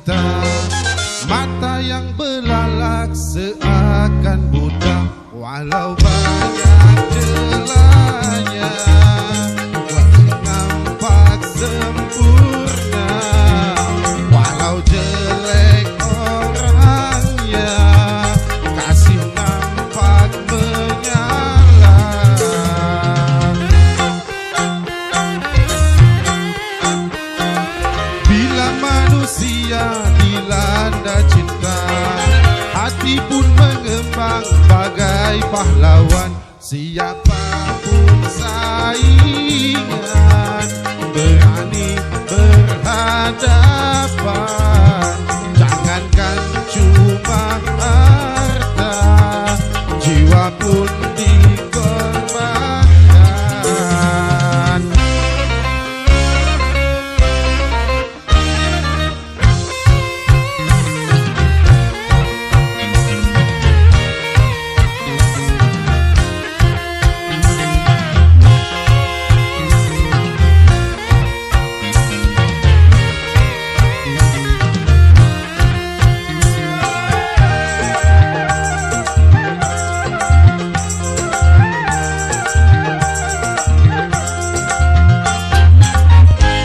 cinta. Mata yang belalak seakan buta, walau banyak celahnya, wajib nampak sempurna. Walau jelek orangnya, kasih nampak menyala. Bila manusia dilanda cinta, hati pun mengembang bagai pahlawan. Siapapun saingan, berani berhadapan. Jangankan cuma harta, jiwa pun dikorbankan.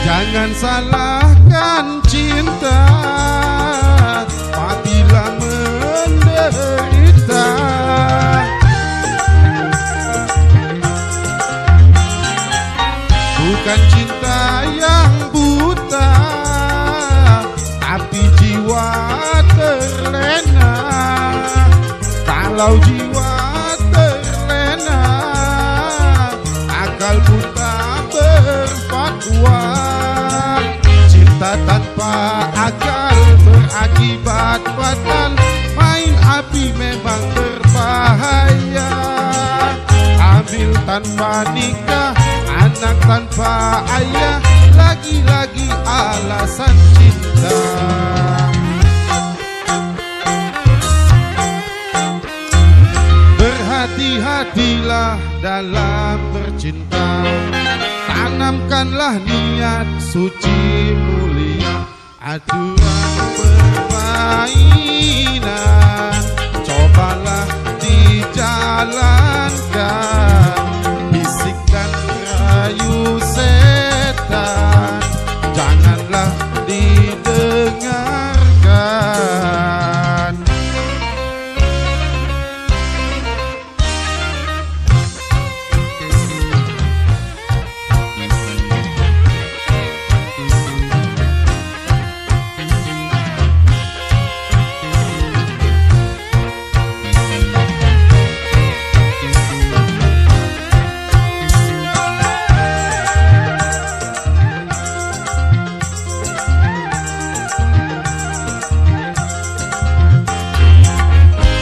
Jangan salahkan cinta, apabila menderita. Bukan cinta yang buta, tapi jiwa terlena. Kalau jiwa terlena, akal buta berfatwa. Cinta tanpa akal berakibat fatal, main api memang berbahaya. Hamil tanpa nikah, anak tanpa ayah, lagi-lagi alasan cinta. Berhati-hatilah dalam bercinta, tanamkanlah niat suci mulia. Aturan permainan cobalah dijalankan. Bisik dan rayu setan janganlah didengarkan.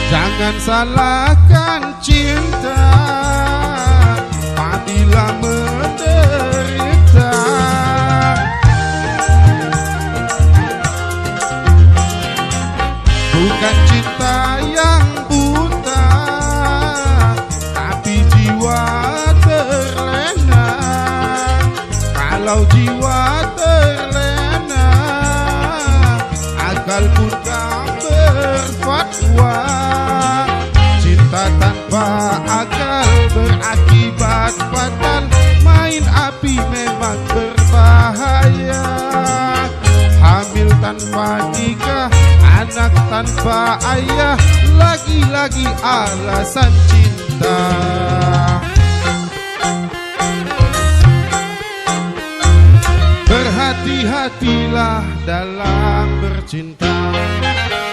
Jangan salahkan cinta, apabila menderita. Bukan cinta yang buta, tapi jiwa terlena. Kalau jiwa terlena, akal pun tak berfatwa. Cinta tanpa akal berakibat fatal, main api memang berbahaya. Hamil tanpa nikah, anak tanpa ayah, lagi-lagi alasan cinta. Berhati-hatilah dalam bercinta,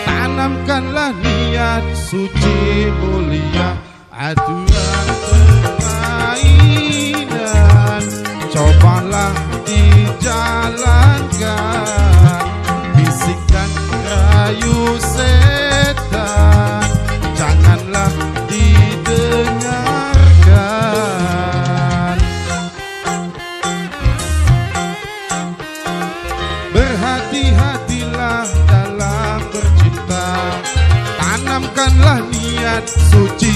tanamkanlah niat suci mulia. Aturan permainan cobalah dijalankan. Bisik dan rayu setan janganlah didengarkan. Berhati-hatilah dalam bercinta, tanamkanlah niat suci